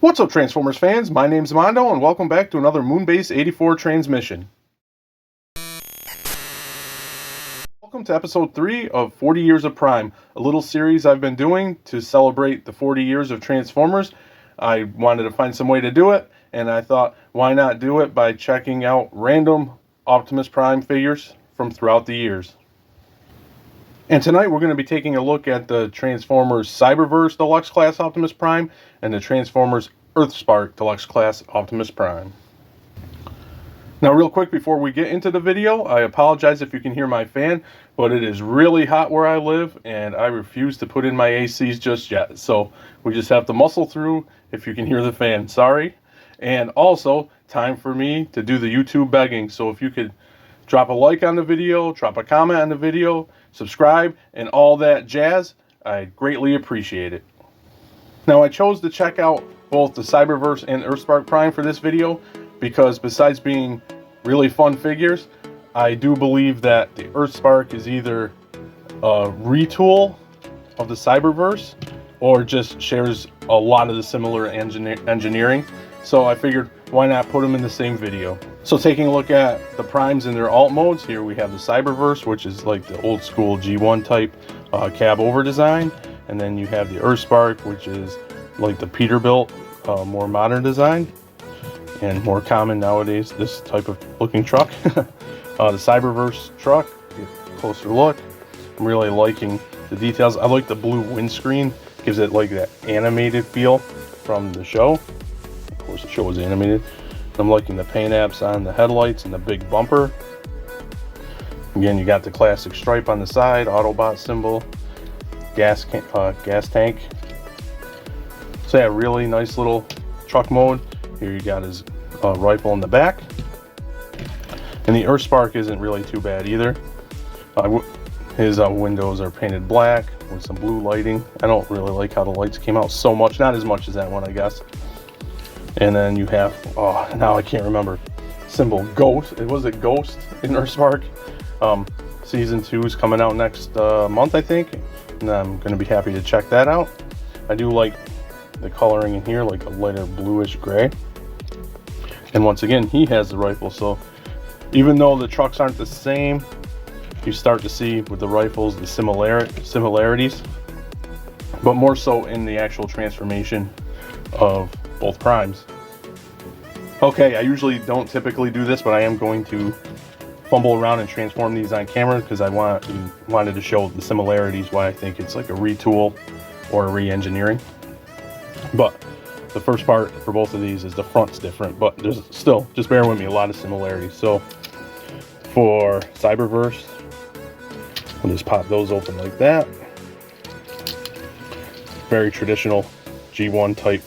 What's up, Transformers fans? My name's Mondo, and welcome back to another Moonbase 84 transmission. Welcome to episode 3 of 40 Years of Prime, a little series I've been doing to celebrate the 40 years of Transformers. I wanted to find some way to do it, and I thought, why not do it by checking out random Optimus Prime figures from throughout the years. And tonight we're going to be taking a look at the Transformers Cyberverse Deluxe Class Optimus Prime and the Transformers Earthspark Deluxe Class Optimus Prime. Now real quick before we get into the video, I apologize if you can hear my fan, but it is really hot where I live and I refuse to put in my ACs just yet. So we just have to muscle through if you can hear the fan, sorry. And also, time for me to do the YouTube begging. So if you could drop a like on the video, drop a comment on the video, subscribe, and all that jazz, I greatly appreciate it. Now I chose to check out both the Cyberverse and Earthspark Prime for this video because besides being really fun figures, I do believe that the Earthspark is either a retool of the Cyberverse or just shares a lot of the similar engineering. So I figured, why not put them in the same video? So taking a look at the Primes in their alt modes, here we have the Cyberverse, which is like the old school G1 type cab over design. And then you have the Earthspark, which is like the Peterbilt, more modern design. And more common nowadays, this type of looking truck. The Cyberverse truck, get a closer look. I'm really liking the details. I like the blue windscreen, gives it like that animated feel from the show. Of course the show is animated. I'm liking the paint apps on the headlights and the big bumper. Again, you got the classic stripe on the side, Autobot symbol, gas tank. So yeah, really nice little truck mode. Here you got his rifle in the back. And the Earthspark isn't really too bad either. His windows are painted black with some blue lighting. I don't really like how the lights came out so much. Not as much as that one, I guess. And then you have, now I can't remember, symbol Ghost. Was it Ghost in Earthspark? Season 2 is coming out next month, I think. And I'm going to be happy to check that out. I do like the coloring in here, like a lighter bluish gray. And once again, he has the rifle, so even though the trucks aren't the same, you start to see with the rifles the similarities, but more so in the actual transformation of both Primes. Okay, I usually don't typically do this, but I am going to fumble around and transform these on camera because I wanted to show the similarities, why I think it's like a retool or a re-engineering. But the first part for both of these is the front's different, but there's still, just bear with me, a lot of similarities. So for Cyberverse, we'll just pop those open like that. Very traditional G1 type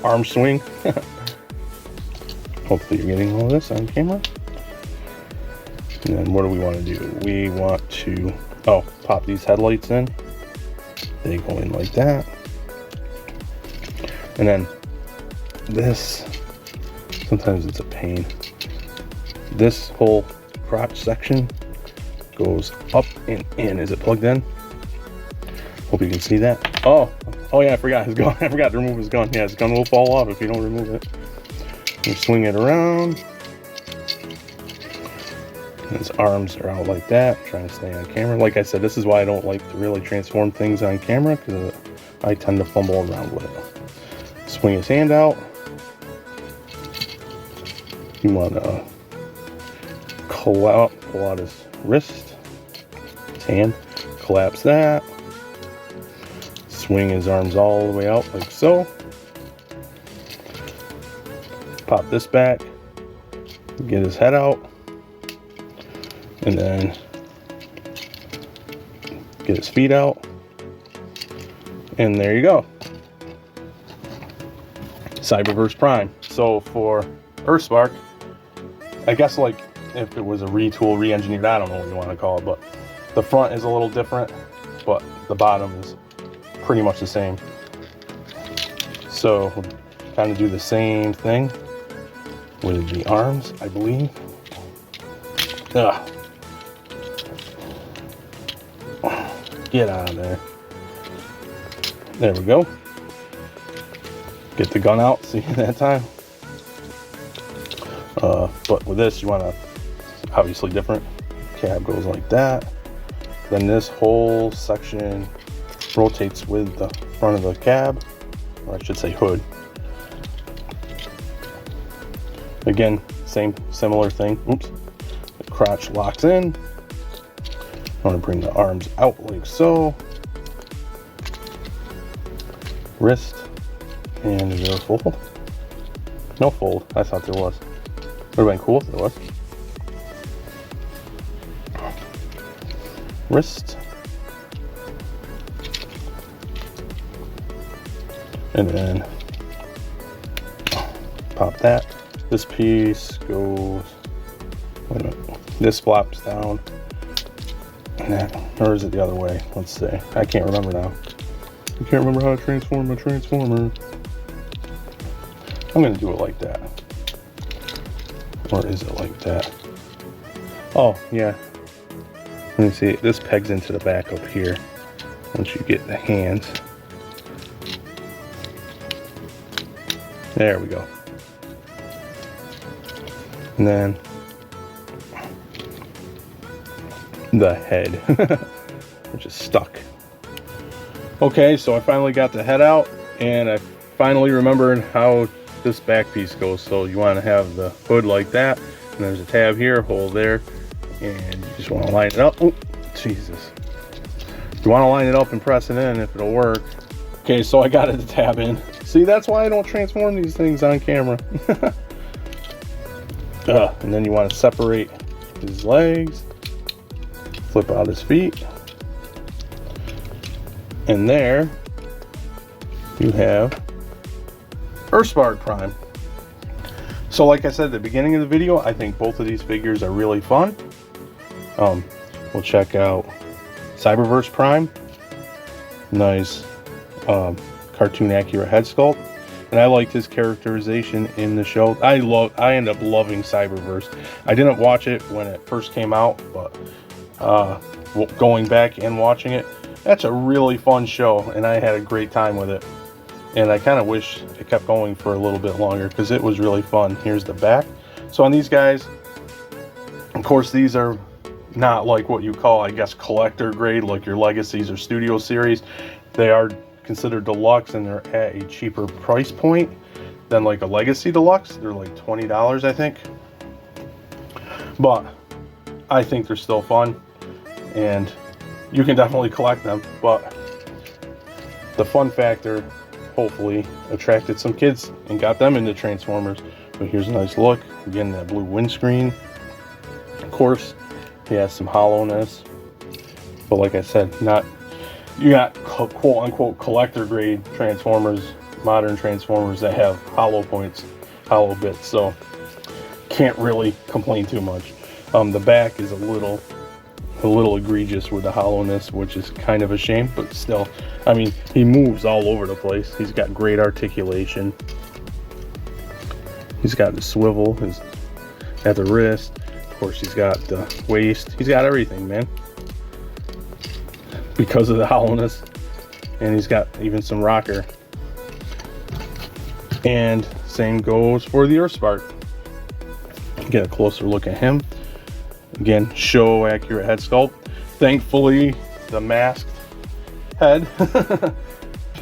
arm swing. Hopefully you're getting all this on camera. And then what do we want to do? We want to, pop these headlights in. They go in like that. And then this, sometimes it's a pain. This whole crotch section goes up and in. Is it plugged in? Hope you can see that. Oh yeah, I forgot his gun. I forgot to remove his gun. Yeah, his gun will fall off if you don't remove it. You swing it around. And his arms are out like that, trying to stay on camera. Like I said, this is why I don't like to really transform things on camera, because I tend to fumble around with it. Swing his hand out. You want to pull out his wrist, his hand, collapse that. Swing his arms all the way out like so. Pop this back, get his head out, and then get his feet out. And there you go. Cyberverse Prime. So for Earthspark, I guess like if it was a retool, re-engineered, I don't know what you want to call it, but the front is a little different, but the bottom is pretty much the same. So we'll kind of do the same thing with the arms, I believe. Get out of there. There we go. get the gun out, see that time. But with this, you want to, obviously different. Cab goes like that. Then this whole section rotates with the front of the cab, or I should say hood. Again, similar thing. Oops. The crotch locks in. I want to bring the arms out like so. Wrist. And is there a fold? No fold. I thought there was. Would have been cool if there was. Wrist. And then pop that. This piece goes, wait a minute, this flops down. And that, or is it the other way? Let's see. I can't remember now. I can't remember how to transform a transformer. I'm going to do it like that. Or is it like that? Oh, yeah. Let me see. This pegs into the back up here. Once you get the hands. There we go. And then the head, which is stuck. Okay, so I finally got the head out, and I finally remembered how this back piece goes. So you want to have the hood like that, and there's a tab here, hole there, and you just want to line it up. Oh, Jesus. You want to line it up and press it in if it'll work. Okay, so I got it to tab in. See, that's why I don't transform these things on camera. And then you want to separate his legs, flip out his feet, and there you have Earthspark Prime. So like I said at the beginning of the video, I think both of these figures are really fun. We'll check out Cyberverse Prime. Nice cartoon accurate head sculpt. And I liked his characterization in the show. I end up loving Cyberverse. I didn't watch it when it first came out, but going back and watching it, that's a really fun show, and I had a great time with it. And I kind of wish it kept going for a little bit longer because it was really fun. Here's the back. So on these guys, of course, these are not like what you call, I guess, collector grade, like your Legacies or Studio Series. They are considered deluxe, and they're at a cheaper price point than like a Legacy Deluxe. They're like $20, I think. But I think they're still fun, and you can definitely collect them. But the fun factor hopefully attracted some kids and got them into Transformers. But here's a nice look. Again, that blue windscreen. Of course, he has some hollowness. But like I said, you got quote unquote collector grade Transformers, modern Transformers that have hollow points, hollow bits. So can't really complain too much. The back is a little egregious with the hollowness, which is kind of a shame, but still, I mean, he moves all over the place. He's got great articulation. He's got the swivel at the wrist. Of course, he's got the waist. He's got everything, man, because of the hollowness. And he's got even some rocker. And same goes for the Earthspark. Get a closer look at him. Again, show accurate head sculpt. Thankfully, the masked head.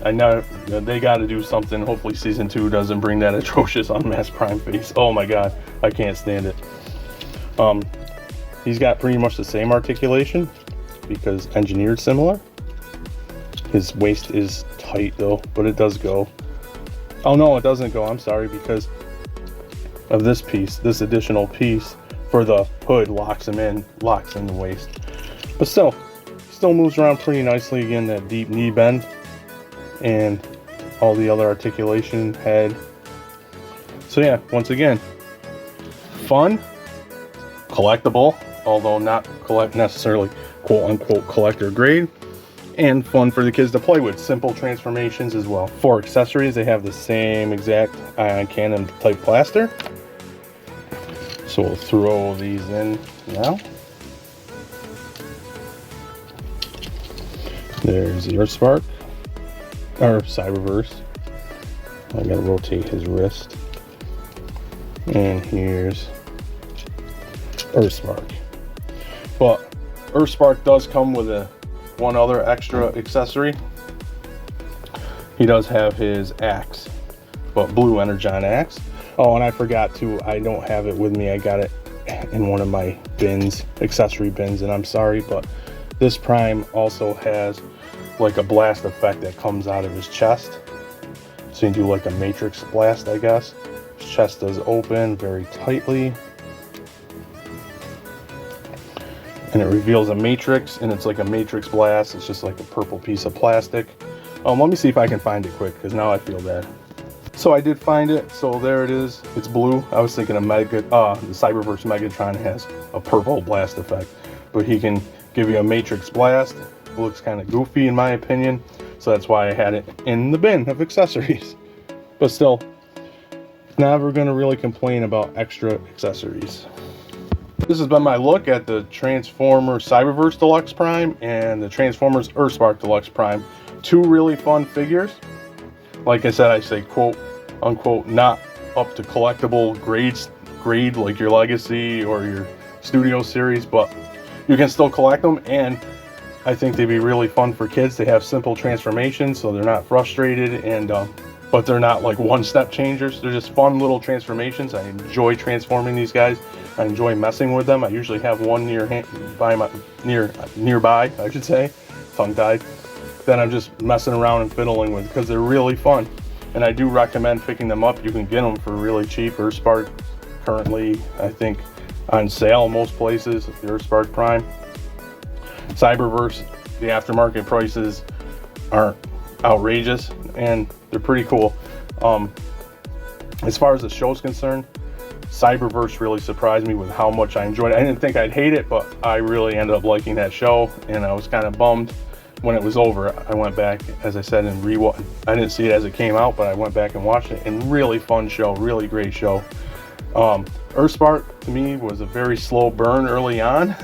I know they got to do something. Hopefully season 2 doesn't bring that atrocious unmasked Prime face. Oh my god, I can't stand it. He's got pretty much the same articulation because engineered similar. His waist is tight though, but it does go. Oh no, it doesn't go. I'm sorry, because of this piece, this additional piece for the hood locks in the waist. But still moves around pretty nicely. Again, that deep knee bend and all the other articulation, head. So yeah, once again, fun, collectible, although not necessarily quote unquote collector grade, and fun for the kids to play with. Simple transformations as well. For accessories, they have the same exact ion cannon type blaster. So we'll throw these in now. There's the Earthspark, or Cyberverse. I gotta rotate his wrist. And here's Earthspark. But Earthspark does come with one other extra accessory. He does have his axe, but blue Energon axe. Oh, and I forgot to, I don't have it with me. I got it in one of my bins, accessory bins, and I'm sorry, but this Prime also has like a blast effect that comes out of his chest. So you can do like a matrix blast, I guess. His chest does open very tightly. And it reveals a matrix, and it's like a matrix blast. It's just like a purple piece of plastic. Let me see if I can find it quick, because now I feel bad. So I did find it. So there it is. It's blue. I was thinking of the Cyberverse Megatron has a purple blast effect, but he can give you a matrix blast. It looks kind of goofy in my opinion, so that's why I had it in the bin of accessories. But still, never gonna really complain about extra accessories. This has been my look at the Transformers Cyberverse Deluxe Prime and the Transformers Earthspark Deluxe Prime. Two really fun figures. Like I said, I say quote unquote not up to collectible grade like your Legacy or your Studio series, but you can still collect them, and I think they'd be really fun for kids. They have simple transformations, so they're not frustrated, and but they're not like one-step changers. They're just fun little transformations. I enjoy transforming these guys. I enjoy messing with them. I usually have one nearby, I should say, tongue-tied. Then I'm just messing around and fiddling with, because they're really fun. And I do recommend picking them up. You can get them for really cheap. Earthspark currently, I think, on sale most places. The Earthspark Prime. Cyberverse, the aftermarket prices aren't outrageous, and they're pretty cool. As far as the show's concerned, Cyberverse really surprised me with how much I enjoyed it. I didn't think I'd hate it, but I really ended up liking that show, and I was kind of bummed when it was over. I went back, as I said, and I didn't see it as it came out, but I went back and watched it, and really fun show, really great show. Earthspark to me was a very slow burn early on,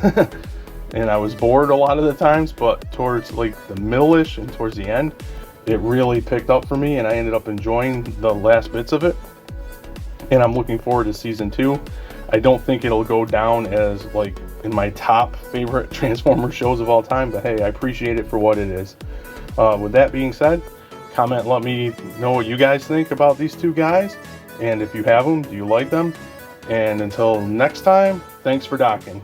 and I was bored a lot of the times, but towards like the middle-ish and towards the end, it really picked up for me, and I ended up enjoying the last bits of it. And I'm looking forward to season 2. I don't think it'll go down as like in my top favorite Transformers shows of all time, but hey, I appreciate it for what it is. With that being said, comment, let me know what you guys think about these two guys, and if you have them, do you like them? And until next time, thanks for docking.